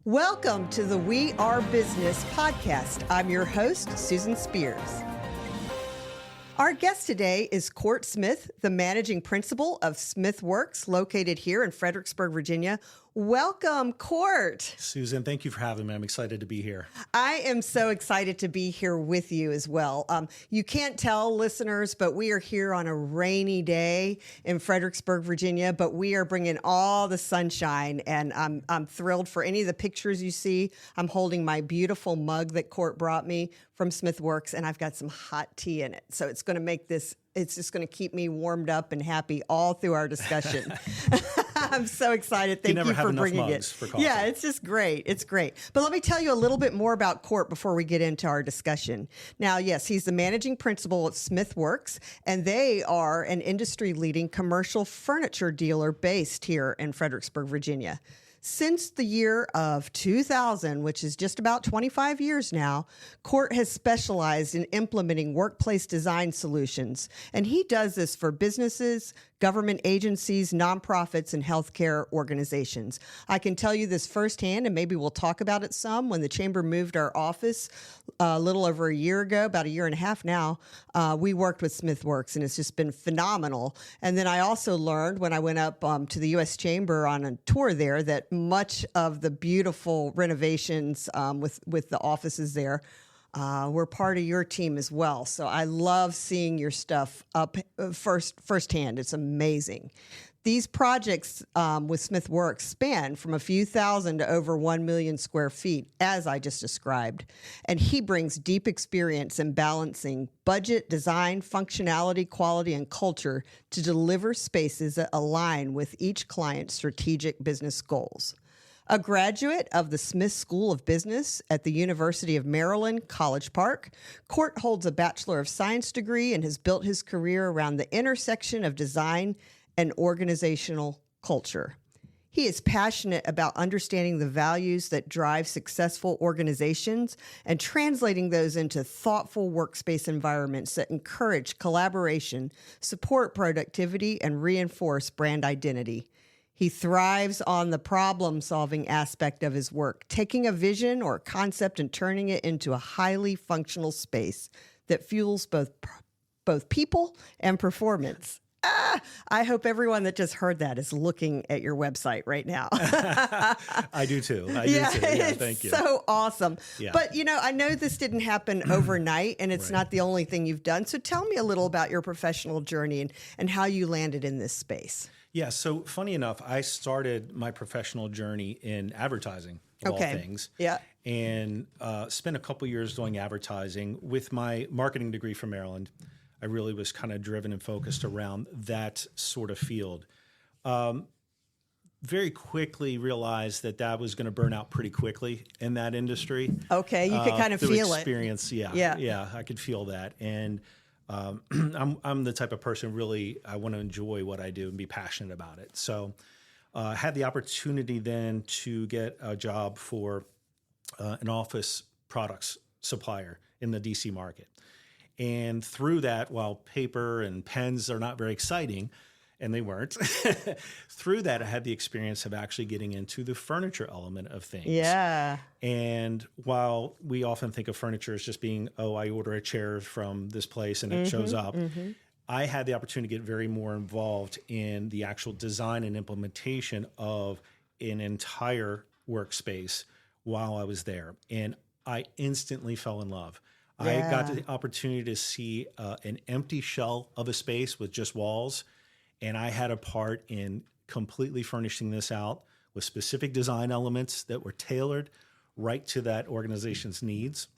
Welcome to the We Are Business podcast. I'm your host, Susan Spears. Our guest today is Cort Smith, the managing principal of SmithWorx, located here in Fredericksburg, Virginia. Welcome, Cort. Susan, thank you for having me. I'm excited to be here. I am so excited to be here with you as well. You can't tell, listeners, but we are here on a rainy day in Fredericksburg, Virginia, but we are bringing all the sunshine, and I'm thrilled for any of the pictures you see. I'm holding my beautiful mug that Cort brought me from SmithWorx, and I've got some hot tea in it. So it's going to make this, it's just going to keep me warmed up and happy all through our discussion. I'm so excited. Thank you for bringing it. Yeah, it's just great. It's great. But let me tell you a little bit more about Cort before we get into our discussion. Now, yes, he's the managing principal at SmithWorx, and they are an industry-leading commercial furniture dealer based here in Fredericksburg, Virginia. Since the year of 2000, which is just about 25 years now, Cort has specialized in implementing workplace design solutions, and he does this for businesses, government agencies, nonprofits, and healthcare organizations. I can tell you this firsthand, and maybe we'll talk about it some. When the Chamber moved our office a little over a year ago, about a year and a half now, we worked with SmithWorx, and it's just been phenomenal. And then I also learned when I went up to the U.S. Chamber on a tour there that much of the beautiful renovations with the offices there we're part of your team as well. So I love seeing your stuff up firsthand. It's amazing. These projects with SmithWorx span from a few thousand to over 1 million square feet, as I just described. And he brings deep experience in balancing budget, design, functionality, quality, and culture to deliver spaces that align with each client's strategic business goals. A graduate of the Smith School of Business at the University of Maryland, College Park, Cort holds a Bachelor of Science degree and has built his career around the intersection of design and organizational culture. He is passionate about understanding the values that drive successful organizations and translating those into thoughtful workspace environments that encourage collaboration, support productivity, and reinforce brand identity. He thrives on the problem-solving aspect of his work, taking a vision or concept and turning it into a highly functional space that fuels both people and performance. I hope everyone that just heard that is looking at your website right now. I do too. Yeah, thank you. So awesome. Yeah. But, you know, I know this didn't happen overnight, and it's not the only thing you've done. So tell me a little about your professional journey and how you landed in this space. Yeah, so funny enough, I started my professional journey in advertising, of all things. Yeah. And spent a couple years doing advertising. With my marketing degree from Maryland, I really was kind of driven and focused around that sort of field. Very quickly realized that was going to burn out pretty quickly in that industry. Okay, you could kind of feel experience, it. Yeah, I could feel that. And I'm the type of person really, I want to enjoy what I do and be passionate about it. So I had the opportunity then to get a job for an office products supplier in the DC market. And through that, while paper and pens are not very exciting, and they weren't, through that, I had the experience of actually getting into the furniture element of things. Yeah. And while we often think of furniture as just being, I order a chair from this place and it shows up, I had the opportunity to get very more involved in the actual design and implementation of an entire workspace while I was there. And I instantly fell in love. Yeah. I got the opportunity to see an empty shell of a space with just walls. And I had a part in completely furnishing this out with specific design elements that were tailored right to that organization's needs.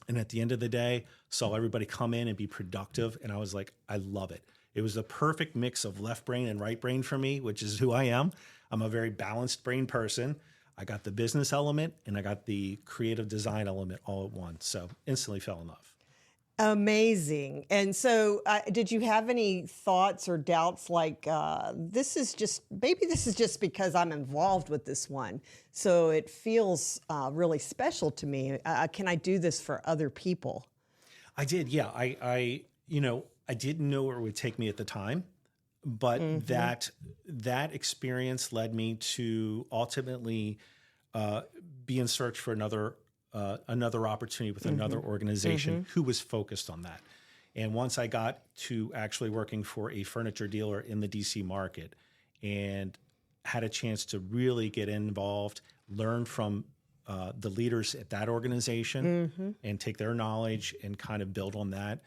And at the end of the day, saw everybody come in and be productive. And I was like, I love it. It was the perfect mix of left brain and right brain for me, which is who I am. I'm a very balanced brain person. I got the business element and I got the creative design element all at once. So instantly fell in love. Amazing. And so did you have any thoughts or doubts like this is just because I'm involved with this one, so it feels really special to me. Can I do this for other people? I did. Yeah. I didn't know where it would take me at the time, but that experience led me to ultimately be in search for another opportunity with another organization who was focused on that. And once I got to actually working for a furniture dealer in the DC market and had a chance to really get involved, learn from the leaders at that organization and take their knowledge and kind of build on that,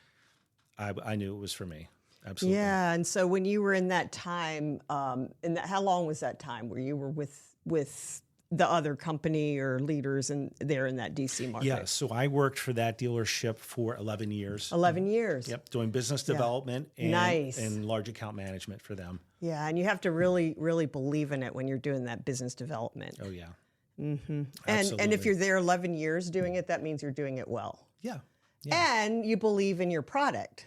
I knew it was for me. Absolutely. Yeah. And so when you were in that time, how long was that time where you were with the other company or leaders there in that DC market? Yeah. So I worked for that dealership for 11 years. 11 years. Yep. Doing business development and large account management for them. Yeah. And you have to really, really believe in it when you're doing that business development. Oh, yeah. And if you're there 11 years doing it, that means you're doing it well. Yeah. And you believe in your product.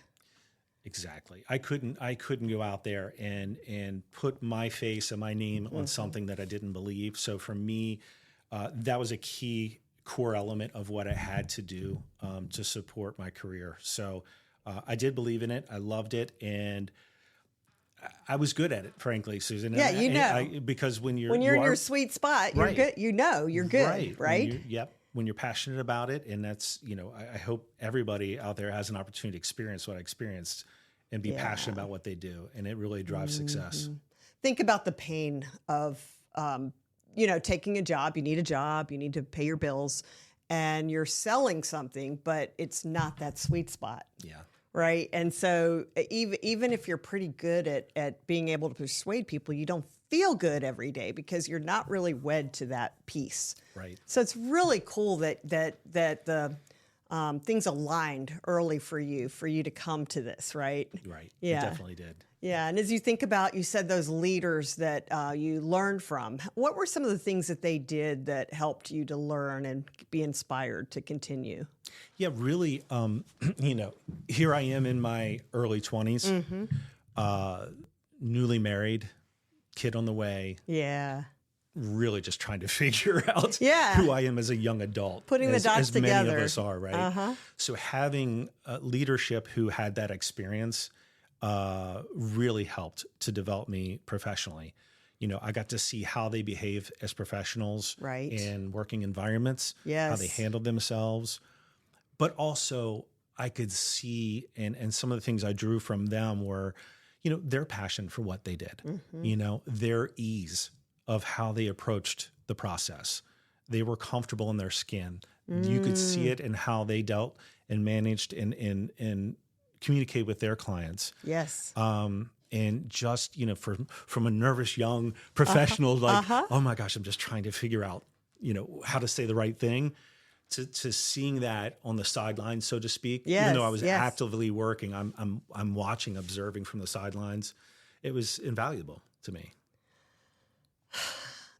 Exactly. I couldn't go out there and put my face and my name on something that I didn't believe. So for me, that was a key core element of what I had to do to support my career. So I did believe in it. I loved it, and I was good at it, frankly, Susan. Yeah, because when you're in your sweet spot, you're good. You're good, right? Yep. When you're passionate about it, and that's, I hope everybody out there has an opportunity to experience what I experienced and be passionate about what they do. And it really drives success. Think about the pain of, taking a job. You need a job, you need to pay your bills, and you're selling something, but it's not that sweet spot. Yeah. Right. And so even if you're pretty good at being able to persuade people, you don't feel good every day because you're not really wed to that piece. Right. So it's really cool that the things aligned early for you to come to this, right? Right. Yeah. It definitely did. Yeah. And as you think about, you said those leaders that you learned from, what were some of the things that they did that helped you to learn and be inspired to continue? Yeah, really, here I am in my early 20s, newly married, kid on the way. Yeah. Really just trying to figure out who I am as a young adult. Putting the dots together. As many of us are, right? So having leadership who had that experience really helped to develop me professionally. I got to see how they behave as professionals in working environments, how they handled themselves. But also I could see, and some of the things I drew from them were, their passion for what they did, their ease of how they approached the process. They were comfortable in their skin. You could see it in how they dealt and managed and communicate with their clients. Yes. And just, from a nervous young professional, oh my gosh, I'm just trying to figure out, how to say the right thing, to seeing that on the sidelines, so to speak. Even though I was actively working, I'm watching, observing from the sidelines. It was invaluable to me.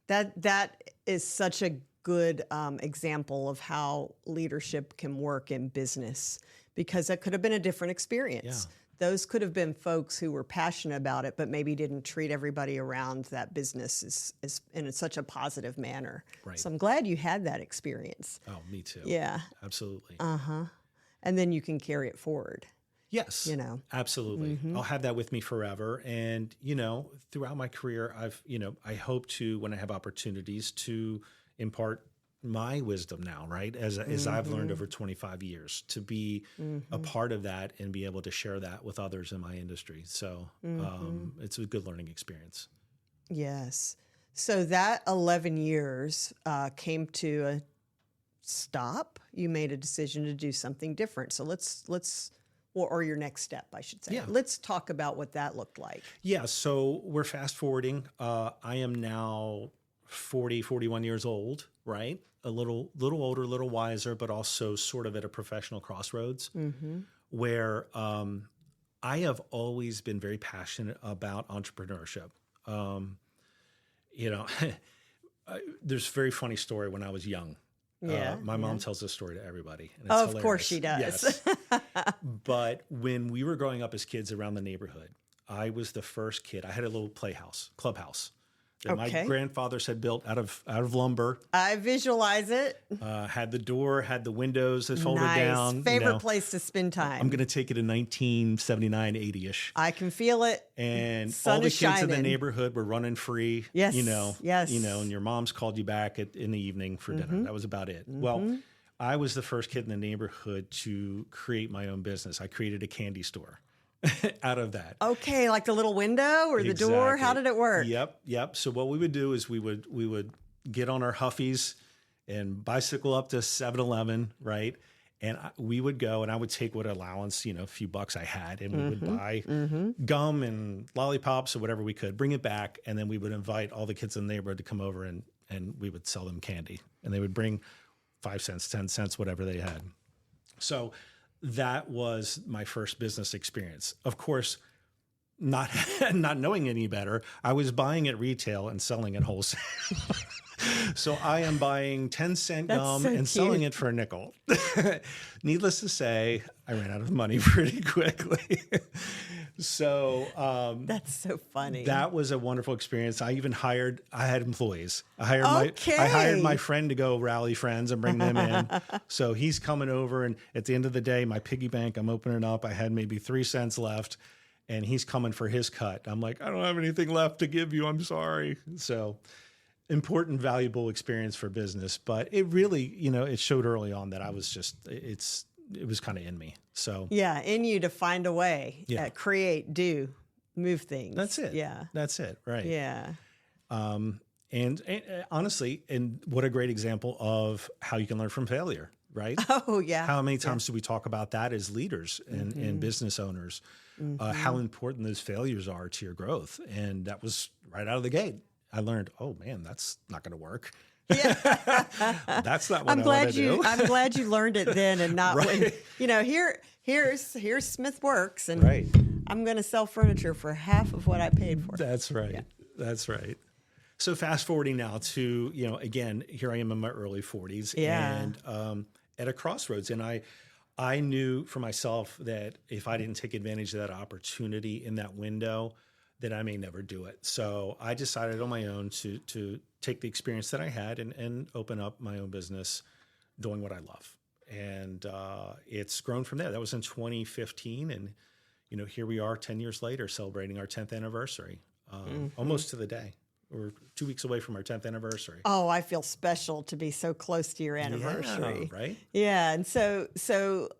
That is such a good example of how leadership can work in business, because that could have been a different experience. Yeah. Those could have been folks who were passionate about it, but maybe didn't treat everybody around that business is in such a positive manner. Right. So I'm glad you had that experience. Oh, me too. Yeah. Absolutely. And then you can carry it forward. Yes. Absolutely. I'll have that with me forever. And, throughout my career, I hope to, when I have opportunities, to impart my wisdom now, right? As I've learned over 25 years, to be a part of that and be able to share that with others in my industry. So it's a good learning experience. Yes. So that 11 years came to a stop. You made a decision to do something different. So or your next step, I should say. Yeah. Let's talk about what that looked like. Yeah. So we're fast forwarding. I am now 41 years old, right? A little older, a little wiser, but also sort of at a professional crossroads where I have always been very passionate about entrepreneurship. There's a very funny story when I was young. My mom tells this story to everybody. And it's of hilarious. Course she does. Yes. But when we were growing up as kids around the neighborhood, I was the first kid. I had a little clubhouse that my grandfathers had built out of lumber. I visualize it. Had the door, had the windows that folded Nice. down. Favorite place to spend time. I'm going to take it in 1979, 80-ish. I can feel it. And Sun all the is kids shining. in the neighborhood were running free. Yes. Yes. And your mom's called you back in the evening for dinner. That was about it. Well, I was the first kid in the neighborhood to create my own business. I created a candy store out of that. Okay, like the little window or the door? How did it work? Yep. So what we would do is we would get on our Huffies and bicycle up to 7-Eleven, right? And we would go, and I would take what allowance, a few bucks I had, and we would buy gum and lollipops or whatever we could, bring it back, and then we would invite all the kids in the neighborhood to come over, and we would sell them candy. And they would bring 5 cents, 10 cents, whatever they had. So that was my first business experience. Of course, not knowing any better, I was buying at retail and selling at wholesale. So I am buying 10-cent gum and selling it for a nickel. Needless to say, I ran out of money pretty quickly. So that's so funny. That was a wonderful experience. I had employees. I hired my friend to go rally friends and bring them in. So he's coming over, and at the end of the day, my piggy bank, I'm opening up. I had maybe 3 cents left, and he's coming for his cut. I'm like, I don't have anything left to give you. I'm sorry. So important, valuable experience for business, but it really, it showed early on that I was it was kind of in me. So yeah, in you to find a way, create, do, move things. That's it. Yeah, that's it. Right. Yeah. And honestly, and what a great example of how you can learn from failure, right? Oh yeah. How many times do we talk about that as leaders and business owners? How important those failures are to your growth, and that was right out of the gate. I learned, oh man, that's not going to work. Yeah. That's not what I want to do. I'm glad you learned it then and not when, here's SmithWorx and I'm going to sell furniture for half of what I paid for. That's right. Yeah. That's right. So fast forwarding now to, again, here I am in my early 40s and at a crossroads. And I knew for myself that if I didn't take advantage of that opportunity in that window, that I may never do it. So I decided on my own to take the experience that I had and open up my own business doing what I love. And it's grown from there. That was in 2015. And, here we are 10 years later celebrating our 10th anniversary, almost to the day. We're 2 weeks away from our 10th anniversary. Oh, I feel special to be so close to your anniversary. Yeah, right? Yeah. And so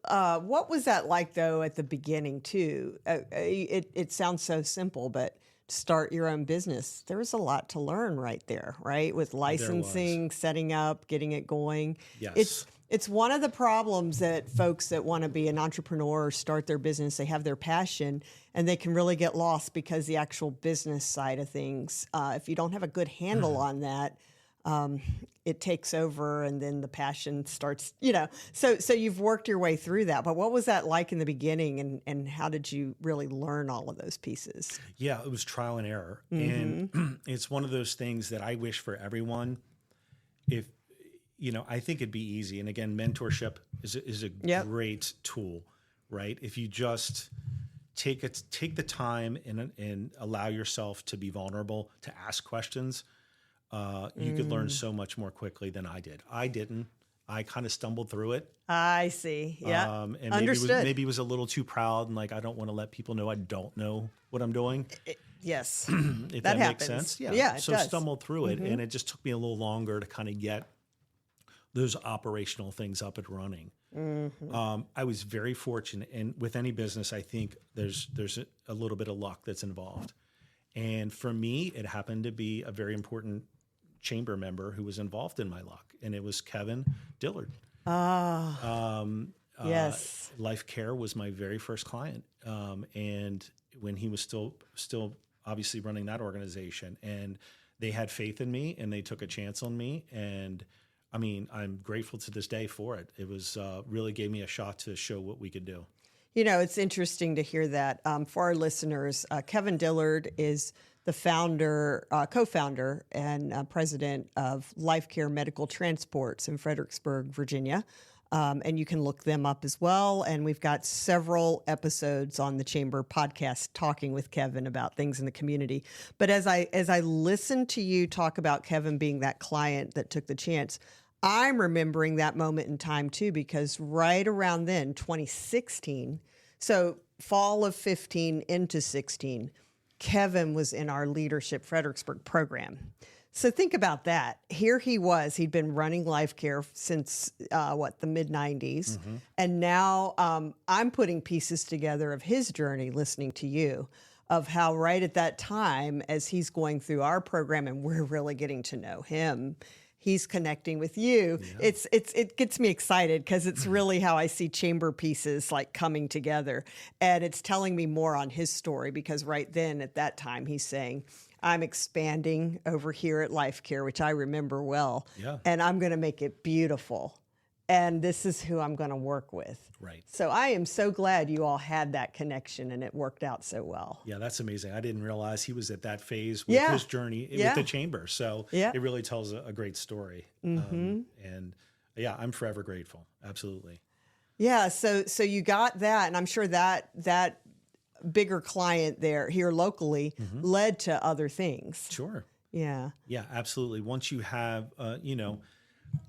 what was that like, though, at the beginning, too? It sounds so simple, but start your own business, there was a lot to learn right there, right? With licensing, setting up, getting it going. Yes. It's one of the problems that folks that want to be an entrepreneur or start their business, they have their passion and they can really get lost because the actual business side of things, if you don't have a good handle on that, it takes over and then the passion starts, so you've worked your way through that. But what was that like in the beginning and how did you really learn all of those pieces? Yeah, it was trial and error. And it's one of those things that I wish for everyone. I think it'd be easy. And again, mentorship is a great tool, right? If you just take the time and allow yourself to be vulnerable, to ask questions, you could learn so much more quickly than I did. I didn't. I kind of stumbled through it. I see. Yeah. And Understood. maybe was a little too proud and like, I don't want to let people know I don't know what I'm doing. Yes. If that makes sense. Yeah. It so does. Stumbled through it. And it just took me a little longer to kind of get those operational things up and running. I was very fortunate, and with any business, I think there's a little bit of luck that's involved. And for me, it happened to be a very important chamber member who was involved in my luck, and it was Kevin Dillard. Yes. Life Care was my very first client, and when he was still obviously running that organization, and they had faith in me, and they took a chance on me, and I mean, I'm grateful to this day for it. It was really gave me a shot to show what we could do. It's interesting to hear that. For our listeners, Kevin Dillard is the founder, co-founder, and president of Life Care Medical Transports in Fredericksburg, Virginia. And you can look them up as well. And we've got several episodes on the Chamber podcast talking with Kevin about things in the community. But as I listen to you talk about Kevin being that client that took the chance, I'm remembering that moment in time too, because right around then, 2016, so fall of 15 into 16, Kevin was in our Leadership Fredericksburg program. So think about that. Here he was. He'd been running life care since, the mid-90s. Mm-hmm. And now I'm putting pieces together of his journey listening to you, of how right at that time, as he's going through our program and we're really getting to know him, he's connecting with you. Yeah. It gets me excited because it's really how I see chamber pieces like coming together. And it's telling me more on his story, because right then at that time he's saying, I'm expanding over here at Life Care, which I remember well, and I'm going to make it beautiful. And this is who I'm going to work with. Right. So I am so glad you all had that connection and it worked out so well. Yeah, that's amazing. I didn't realize he was at that phase with his journey with the chamber. So it really tells a great story. Mm-hmm. And yeah, I'm forever grateful. Absolutely. Yeah. So you got that. And I'm sure that bigger client here locally led to other things. Sure. Yeah. Yeah, absolutely. Once you have,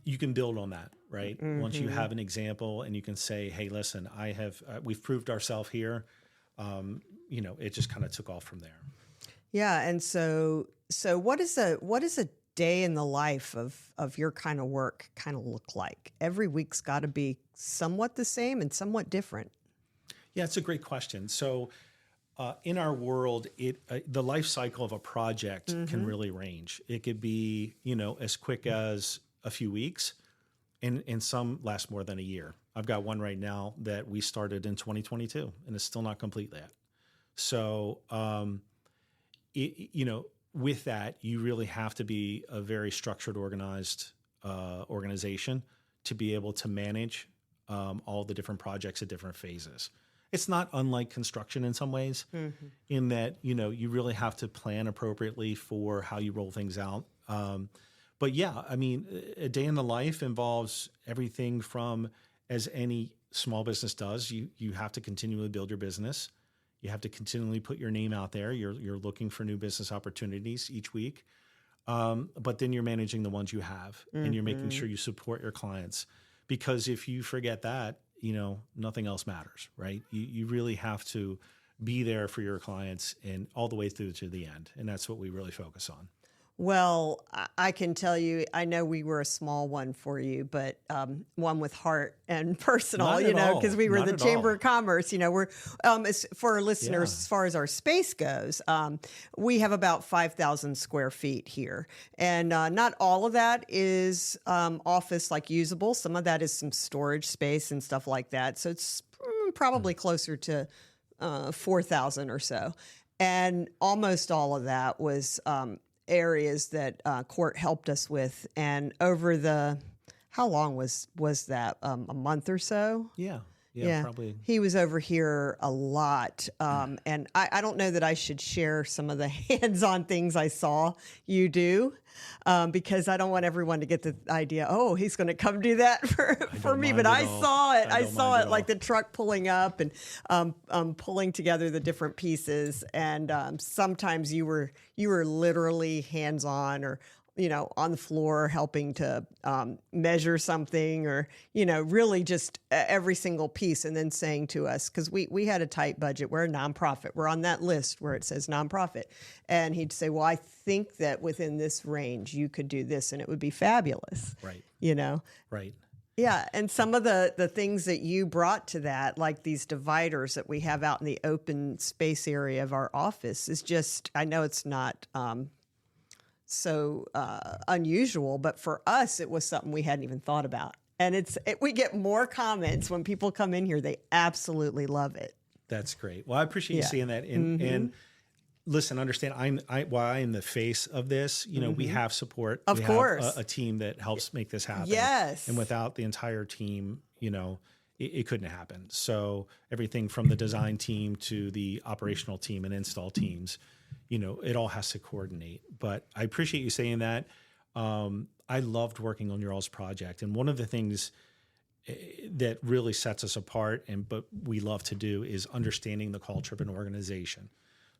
you can build on that, right? Mm-hmm. Once you have an example and you can say, hey, listen, we've proved ourselves here. It just kind of took off from there. Yeah. And so what does a day in the life of your kind of work kind of look like? Every week's got to be somewhat the same and somewhat different. Yeah, it's a great question. So in our world, the life cycle of a project can really range. It could be, as quick as a few weeks, and some last more than a year. I've got one right now that we started in 2022, and it's still not complete yet. So, with that, you really have to be a very structured, organized organization to be able to manage all the different projects at different phases. It's not unlike construction in some ways, in that, you really have to plan appropriately for how you roll things out. But yeah, I mean, a day in the life involves everything from, as any small business does, you have to continually build your business. You have to continually put your name out there. You're looking for new business opportunities each week. But then you're managing the ones you have, and you're making sure you support your clients. Because if you forget that, nothing else matters, right? You really have to be there for your clients and all the way through to the end. And that's what we really focus on. Well, I can tell you, I know we were a small one for you, but one with heart and personal, because we were the Chamber of Commerce. We're, for our listeners, as far as our space goes, we have about 5,000 square feet here. And not all of that is office like usable. Some of that is some storage space and stuff like that. So it's probably closer to 4,000 or so. And almost all of that was areas that Cort helped us with. And over how long was that? A month or so? Yeah, probably. He was over here a lot. And I don't know that I should share some of the hands-on things I saw you do, because I don't want everyone to get the idea, oh, he's going to come do that for me. But I saw it. I saw it, like the truck pulling up and pulling together the different pieces. And sometimes you were literally hands-on, or on the floor helping to measure something, or, really just every single piece, and then saying to us, because we had a tight budget. We're a nonprofit. We're on that list where it says nonprofit. And he'd say, well, I think that within this range, you could do this and it would be fabulous. Right. Right. Yeah. And some of the things that you brought to that, like these dividers that we have out in the open space area of our office, is just, I know it's not so unusual, but for us, it was something we hadn't even thought about. And we get more comments when people come in here. They absolutely love it. That's great. Well, I appreciate you seeing that. And listen, understand, while I am the face of this, we have support. Of course. Have a team that helps make this happen. Yes. And without the entire team, it couldn't happen. So everything from the design team to the operational team and install teams, it all has to coordinate. But I appreciate you saying that. I loved working on your all's project. And one of the things that really sets us apart, but we love to do is understanding the culture of an organization.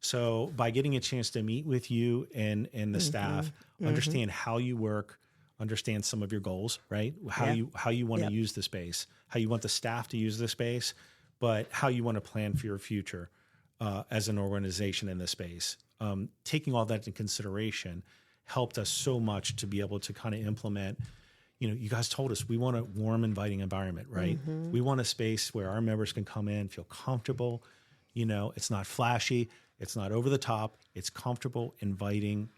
So by getting a chance to meet with you and the staff, understand how you work, understand some of your goals, right? How you want to use the space, how you want the staff to use the space, but how you want to plan for your future as an organization in the space. Taking all that into consideration helped us so much to be able to kind of implement. You guys told us we want a warm, inviting environment, right? We want a space where our members can come in, feel comfortable. It's not flashy. It's not over the top. It's comfortable, inviting,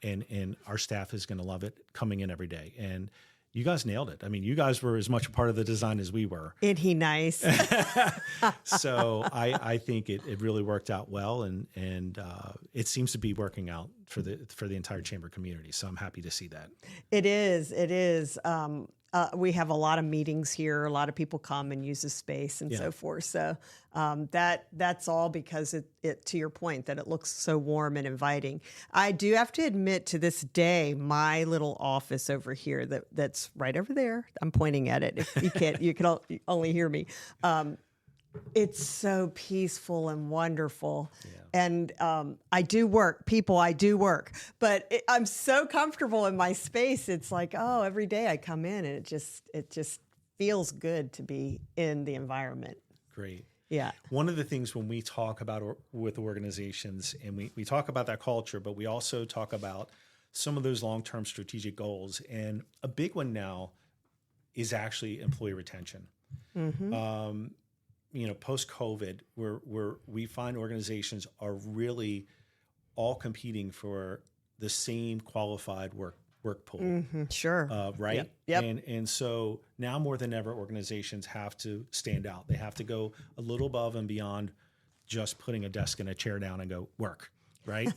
and our staff is going to love it coming in every day. And you guys nailed it. I mean, you guys were as much a part of the design as we were. Isn't he nice? So I think it really worked out well, and it seems to be working out for the entire chamber community. So I'm happy to see that. It is. We have a lot of meetings here. A lot of people come and use the space and so forth. So that's all because it, to your point, that it looks so warm and inviting. I do have to admit, to this day, my little office over here that's right over there. I'm pointing at it. If you can only hear me. It's so peaceful and wonderful. Yeah. And I do work, but I'm so comfortable in my space. It's like, every day I come in and it just feels good to be in the environment. Great. Yeah. One of the things when we talk about with organizations, and we talk about that culture, but we also talk about some of those long-term strategic goals. And a big one now is actually employee retention. Mm-hmm. Post-COVID, where we find organizations are really all competing for the same qualified work pool. Mm-hmm. Sure. Right? Yep. And so now more than ever, organizations have to stand out. They have to go a little above and beyond just putting a desk and a chair down and go work. Right?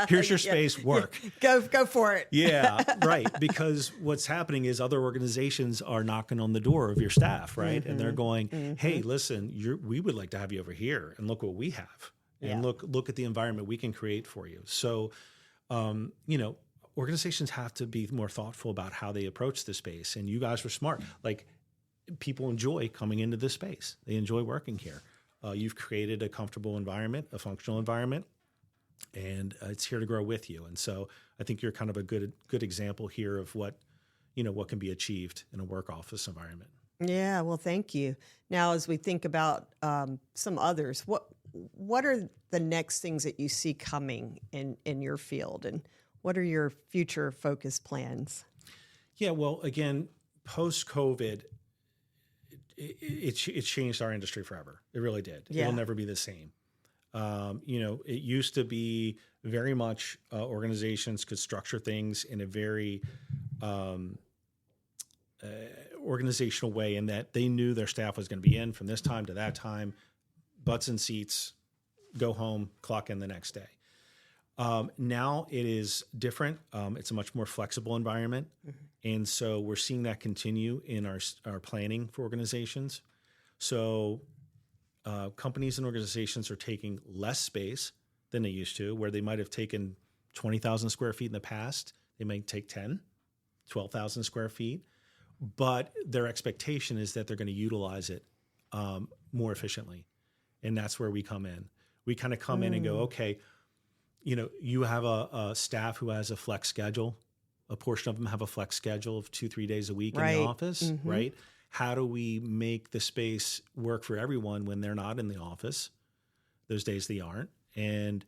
Here's your space, work. Go for it. Yeah, right. Because what's happening is other organizations are knocking on the door of your staff, right? And they're going, hey, listen, we would like to have you over here, and look what we have. And look at the environment we can create for you. So, organizations have to be more thoughtful about how they approach the space. And you guys were smart. Like, people enjoy coming into this space. They enjoy working here. You've created a comfortable environment, a functional environment, and it's here to grow with you. And so I think you're kind of a good example here of what can be achieved in a work office environment. Yeah, well, thank you. Now, as we think about some others, what are the next things that you see coming in your field, and what are your future focus plans? Yeah, well, again, post-COVID, it changed our industry forever. It really did. Yeah. It'll never be the same. It used to be very much organizations could structure things in a very organizational way, in that they knew their staff was going to be in from this time to that time, butts in seats, go home, clock in the next day. Now it is different. It's a much more flexible environment. Mm-hmm. And so we're seeing that continue in our planning for organizations. So companies and organizations are taking less space than they used to, where they might have taken 20,000 square feet in the past. They might take 10, 12,000 square feet, but their expectation is that they're going to utilize it more efficiently. And that's where we come in. We kind of come in and go, okay, you have a staff who has a flex schedule. A portion of them have a flex schedule of 2-3 days a week in the office, right? How do we make the space work for everyone when they're not in the office? Those days they aren't. And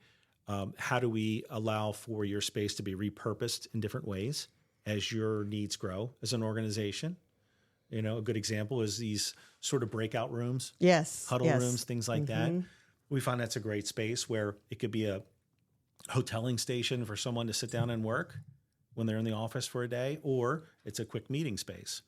how do we allow for your space to be repurposed in different ways as your needs grow as an organization? A good example is these sort of breakout rooms. Yes. Huddle rooms, things like that. We find that's a great space where it could be a hoteling station for someone to sit down and work when they're in the office for a day, or it's a quick meeting space.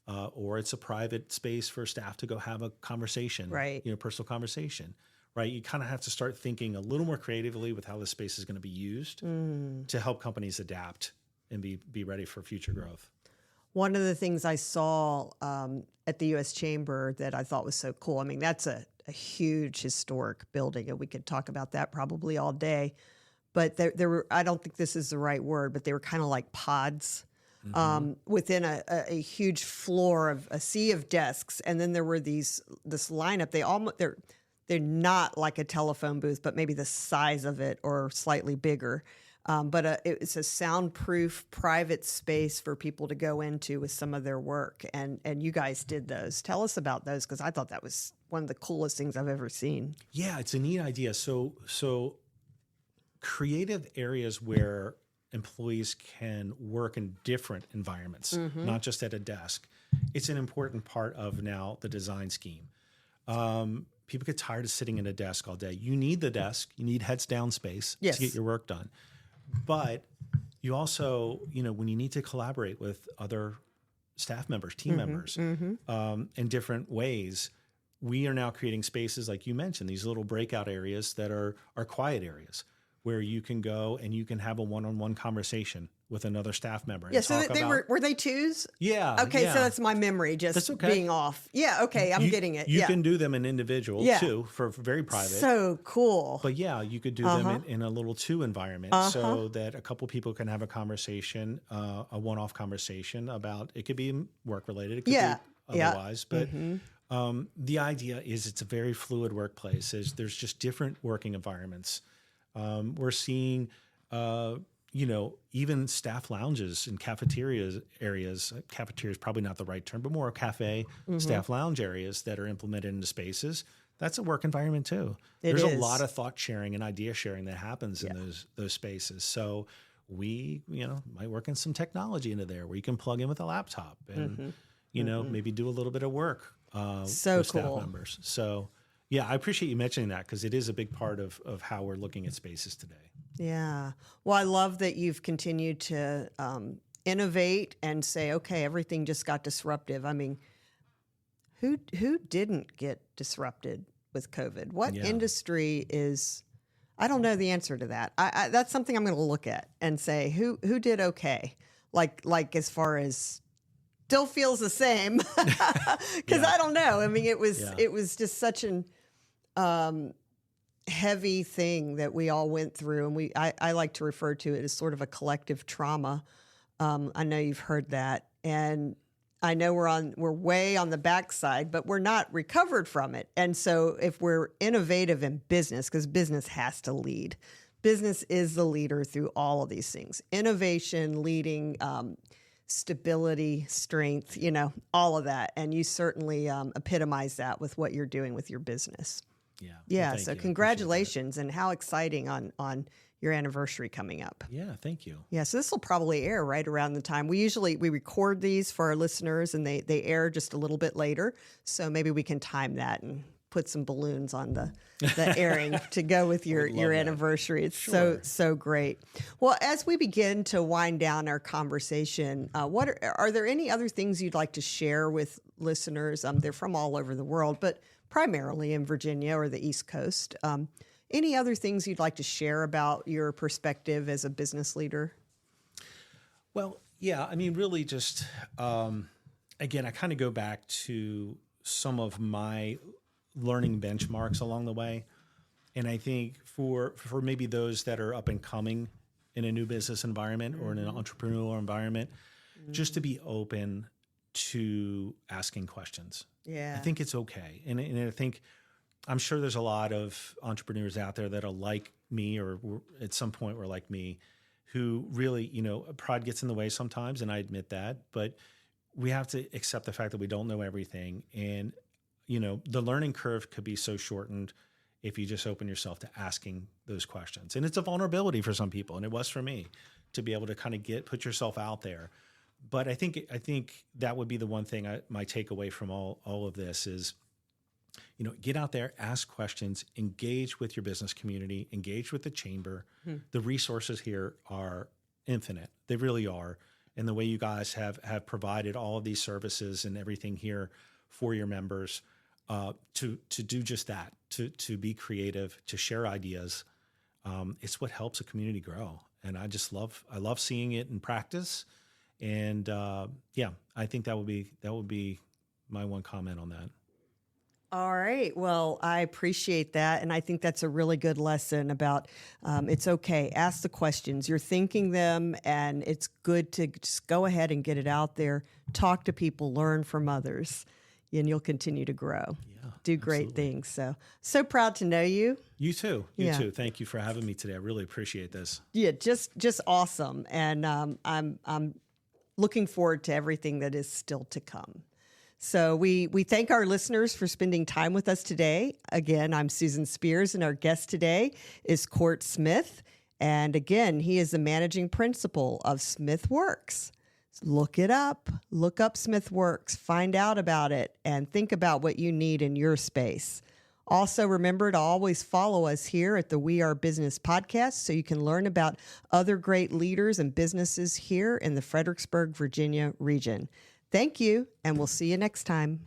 Or it's a private space for staff to go have a conversation, right? Personal conversation, right? You kind of have to start thinking a little more creatively with how the space is going to be used to help companies adapt and be ready for future growth. One of the things I saw at the U.S. Chamber that I thought was so cool, I mean, that's a huge historic building, and we could talk about that probably all day. But there were, I don't think this is the right word, but they were kind of like pods within a huge floor of a sea of desks. And then there were this lineup. They're not like a telephone booth, but maybe the size of it or slightly bigger. But it's a soundproof private space for people to go into with some of their work. And you guys did those. Tell us about those, because I thought that was one of the coolest things I've ever seen. Yeah, it's a neat idea. So creative areas where employees can work in different environments, not just at a desk. It's an important part of now the design scheme. People get tired of sitting at a desk all day. You need the desk. You need heads down space to get your work done. But you also, when you need to collaborate with other staff members, team members, in different ways, we are now creating spaces, like you mentioned, these little breakout areas that are quiet areas where you can go and you can have a one-on-one conversation with another staff member. Yeah, so were they twos? Yeah. Okay, so that's my memory just being off. Yeah, okay, I'm getting it. You can do them in individual too, for very private. So cool. But yeah, you could do them in a little two environment so that a couple people can have a conversation, a one-off conversation about, it could be work related, it could be otherwise. But the idea is it's a very fluid workplace. There's just different working environments. We're seeing, even staff lounges and cafeteria areas. Cafeteria is probably not the right term, but more cafe staff lounge areas that are implemented into spaces. That's a work environment too. There's a lot of thought sharing and idea sharing that happens in those spaces. So we, might work in some technology into there where you can plug in with a laptop and, maybe do a little bit of work with staff members. So yeah, I appreciate you mentioning that, because it is a big part of how we're looking at spaces today. Yeah. Well, I love that you've continued to innovate and say, okay, everything just got disruptive. I mean, who didn't get disrupted with COVID? What industry is? I don't know the answer to that. That's something I'm going to look at and say, who did okay? Like as far as still feels the same, because I don't know. I mean, it was just such an heavy thing that we all went through, and I like to refer to it as sort of a collective trauma. I know you've heard that, and I know we're way on the backside, but we're not recovered from it. And so if we're innovative in business, because business has to lead, business is the leader through all of these things: innovation, leading, stability, strength, all of that. And you certainly epitomize that with what you're doing with your business. Yeah. Well, so congratulations, and how exciting on your anniversary coming up. Yeah. Thank you. Yeah. So this will probably air right around the time we record these for our listeners, and they air just a little bit later. So maybe we can time that and put some balloons on the airing to go with your anniversary. It's so great. Well, as we begin to wind down our conversation, are there any other things you'd like to share with listeners? They're from all over the world, but primarily in Virginia or the East Coast. Any other things you'd like to share about your perspective as a business leader? Well, yeah, I mean, really just, again, I kind of go back to some of my learning benchmarks along the way. And I think for maybe those that are up and coming in a new business environment or in an entrepreneurial environment, just to be open to asking questions. Yeah. I think it's okay. And I think, I'm sure there's a lot of entrepreneurs out there that are like me, or at some point were like me, who really, pride gets in the way sometimes. And I admit that, but we have to accept the fact that we don't know everything. And, the learning curve could be so shortened if you just open yourself to asking those questions. And it's a vulnerability for some people. And it was for me to be able to kind of put yourself out there. But I think that would be the one thing my takeaway from all of this is, get out there, ask questions, engage with your business community, engage with the chamber. The resources here are infinite. They really are. And the way you guys have provided all of these services and everything here for your members, to do just that, to be creative, to share ideas, it's what helps a community grow. And I love seeing it in practice. And I think that would be my one comment on that. All right. Well, I appreciate that. And I think that's a really good lesson about it's okay. Ask the questions. You're thinking them, and it's good to just go ahead and get it out there. Talk to people, learn from others, and you'll continue to grow. Yeah, do great things. So proud to know you. You too. You too. Thank you for having me today. I really appreciate this. Yeah, just awesome. And I'm looking forward to everything that is still to come. So we thank our listeners for spending time with us today. Again, I'm Susan Spears, and our guest today is Cort Smith. And again, he is the managing principal of SmithWorx. Look it up. Look up SmithWorx. Find out about it and think about what you need in your space. Also, remember to always follow us here at the We Are Business podcast so you can learn about other great leaders and businesses here in the Fredericksburg, Virginia region. Thank you, and we'll see you next time.